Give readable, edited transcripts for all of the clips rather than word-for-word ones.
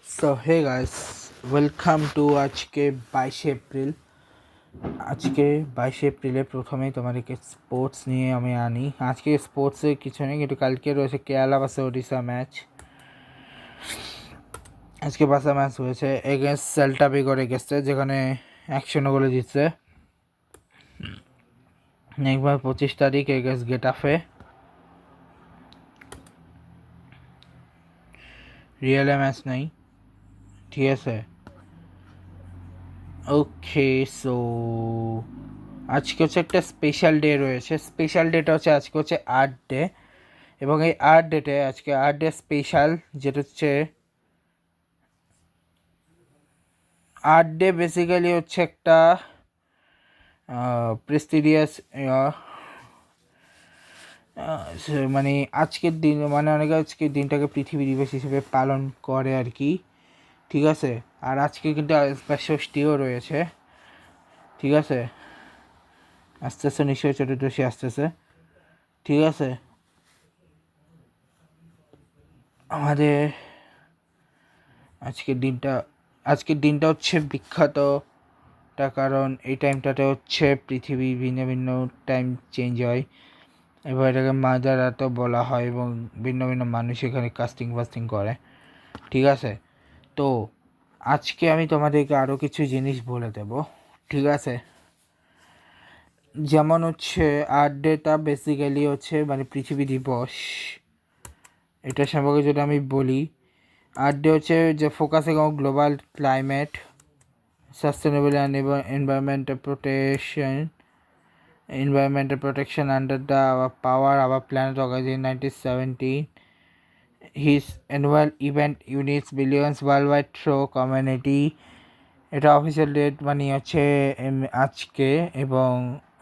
So hey guys, welcome to আজকে 22 April. আজকে 22 এপ্রিলে প্রথমেই তোমাদেরকে স্পোর্টস নিয়ে আমি আনি। আজকে স্পোর্টসে কিছু নেই, কিন্তু কালকে রয়েছে কেরালা ভার্সেস ওড়িশা ম্যাচ। আজকে বাসা ম্যাচ হয়েছে এগেনস্ট সেল্টা ভিগোর এগেনস্টে, যেখানে 1-0 গোলে জিতছে। একবার 25 তারিখ এগেনস্ট গেটাফে। রিয়েলে ম্যাচ নেই, ঠিক আছে। ওকে, সো আজকে হচ্ছে একটা স্পেশাল ডে রয়েছে। স্পেশাল ডেটা হচ্ছে আজকে হচ্ছে আর্ট ডে, এবং এই আর্ট ডেটে আজকে আর্ট ডে স্পেশাল, যেটা হচ্ছে আর্ট ডে বেসিক্যালি হচ্ছে একটা প্রেস্টিজিয়াস, মানে আজকের দিন, মানে অনেকে আজকের দিনটাকে পৃথিবী দিবস হিসেবে পালন করে আর কি, ঠিক আছে। আর আজকে কিন্তু ষষ্ঠীও রয়েছে, ঠিক আছে। আস্তে আস্তে নিশ্চয়ই চতুর্দশী আসতেছে, ঠিক আছে। আমাদের আজকের দিনটা হচ্ছে বিখ্যাত, তার কারণ এই টাইমটাতে হচ্ছে পৃথিবী ভিন্ন ভিন্ন টাইম চেঞ্জ হয়, এবার এটাকে মাদার আর্থও বলা হয়, এবং ভিন্ন ভিন্ন মানুষ এখানে কাস্টিং ফাস্টিং করে, ঠিক আছে। তো আজকে আমি তোমাদেরকে আরও কিছু জিনিস বলে দেব, ঠিক আছে। যেমন হচ্ছে আর্থ ডেটা বেসিক্যালি হচ্ছে মানে পৃথিবী দিবস, এটা সম্পর্কে যদি আমি বলি, আর্থ ডে হচ্ছে যে focusing on global climate sustainable and environmental protection under the our power our planet organization in 1970. His annual event unites billions worldwide through community. এটা অফিসিয়াল ডেট মানে হচ্ছে আজকে, এবং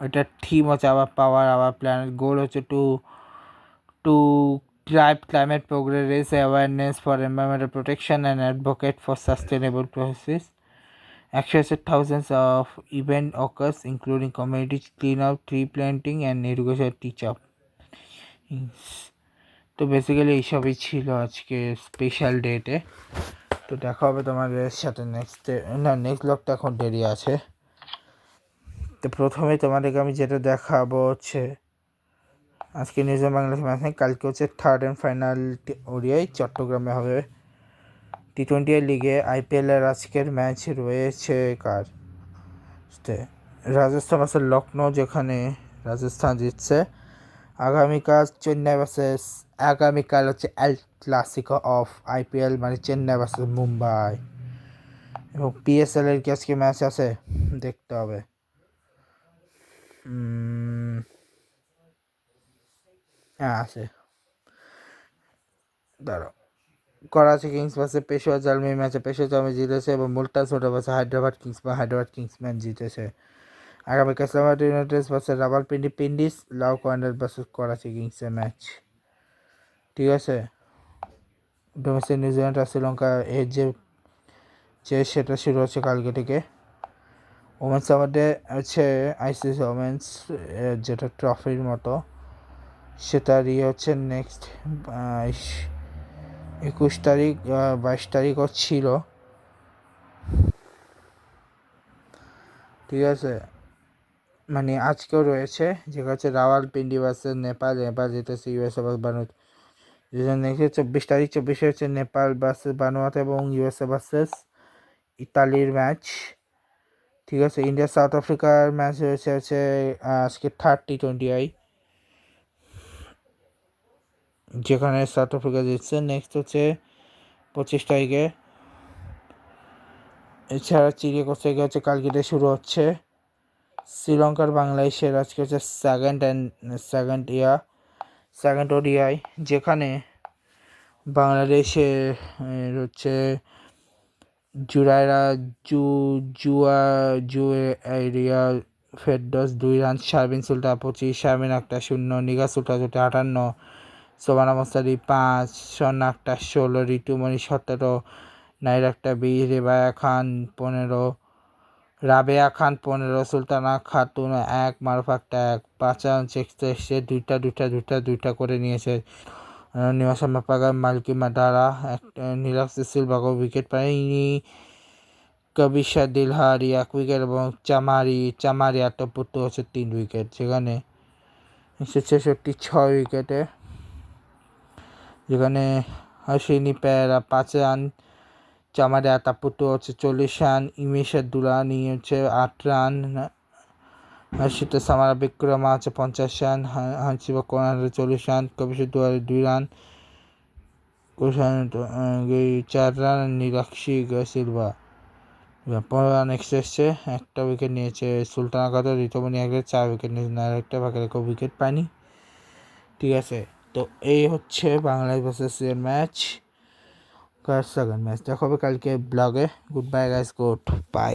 এটার থিম হচ্ছে our power our planet. Goal হচ্ছে to to drive climate progress, raise awareness for environmental protection and advocate for sustainable process. Actually, thousands of events occurs, including community cleanup, tree planting, and education teach-up. তো basically এইসবই ছিল আজকে special ডেটে। তো দেখা হবে তোমাদের সাথে নেক্সট ব্লগটা এখন দেরি আছে। তো প্রথমে তোমাদেরকে আমি যেটা দেখাবো হচ্ছে আজকে নিউজিল্যান্ড বাংলাদেশ ম্যাচ নেই, কালকে হচ্ছে থার্ড অ্যান্ড ফাইনাল ওডিআই চট্টগ্রামে হবে। টি-20 লিগে আইপিএলের আজকের ম্যাচ রয়েছে কার, রাজস্থান ভার্সেস লখনৌ, যেখানে রাজস্থান জিতছে। আগামীকাল হচ্ছে এল ক্লাসিকো অফ আইপিএল, মানে চেন্নাই ভার্সেস মুম্বাই। এবং পিএসএল এর কি আজকে ম্যাচ আছে, দেখতে হবে। হ্যাঁ আছে, দাঁড়াও। করাচি কিংস ভার্সেস পেশোয়ার জালমি ম্যাচে পেশোয়ার জালমি জিতেছে, এবং মুলতান সোটা ভার্সেস হায়দ্রাবাদ কিংস বা হায়দ্রাবাদ কিংস ম্যাচ জিতেছে। আগামীকাল ইসলামাবাদ ইউনাইটেড ভার্সেস রাওয়ালপিন্ডি পিন্ডিস, লাউক ওয়ান্ডার ভার্সেস করাচি কিংসের ম্যাচ, ঠিক আছে। ডোমেস্টিক নিউজিল্যান্ড আর শ্রীলঙ্কা এর যে সেটা শুরু হচ্ছে কালকে থেকে। ওমেন্স আমাদের হচ্ছে আইসিসি ওমেন্স, যেটা ট্রফির মতো, সেটার হচ্ছে নেক্সট 21 তারিখ 22 তারিখও ছিল, ঠিক আছে। মানে আজকেও রয়েছে, যেটা হচ্ছে রাওয়ালপিন্ডি ভার্সেস নেপাল জিতেছে ইউএসএ ভার্সেস বানুয়াট। নেক্সট 24 তারিখ হচ্ছে নেপাল ভার্সেস বানুয়াট এবং ইউএসএ ভার্সেস ইতালির ম্যাচ, ঠিক আছে। ইন্ডিয়া সাউথ আফ্রিকার ম্যাচ হচ্ছে আজকে থার্ড টি-20, যেখানে সাউথ আফ্রিকা জিতছে। নেক্সট হচ্ছে 25 তারিখে। এছাড়া চিড়িয়া কোস্টা হচ্ছে কালকেতে শুরু হচ্ছে। শ্রীলঙ্কার বাংলাদেশের আজকে হচ্ছে সেকেন্ড ওডিআই, যেখানে বাংলাদেশের হচ্ছে জুয়েরিয়া ফেরদৌস 2 রান, শারমিন সুলতানা 25, শারমিন আক্তার 0, নিগার সুলতানা 58, সোবানা মোস্তারি 5, স্বর্ণা আক্তার 16, ঋতুমণি 17, নাইর আক্তার 20, রাবেয়া খান 15, সুলতানা খাতুন 1, মারুফ আক্তার 1, 5 রান চেক এসছে, দুইটা করে নিয়েছে নিবাসা মাপাগা মালকি মাদারা নীলাক্স সিলভা উইকেট পায়নি। কবিশা দিলহারি 1 উইকেট এবং চামারি আত্মপুত্র হচ্ছে 3 উইকেট, সেখানে 166 6 উইকেটে, যেখানে হাসিনি পেরা 5 রান, চামারি আত্মপুত্র হচ্ছে 40 রান, ইমেশা দুরানি হচ্ছে 8 রান, হাসিতে সামারা বিক্রমা হচ্ছে 50 রান, হাসিবা কোনার 40 run, Kavisha Dilhari 2 run, 4 run, Nilakshi Silva 15 run extra এসছে, একটা উইকেট নিয়েছে সুলতানা কাদের, ঋতুমণি 4 উইকেট নিয়েছে, একটা বাকি রেখে উইকেট পায়নি। ঠিক আছে, তো এই হচ্ছে বাংলাদেশ ভার্সেস এর ম্যাচ, সেকেন্ড ম্যাচ দেখা হবে কালকে ব্লগে। Good bye guys, good bye.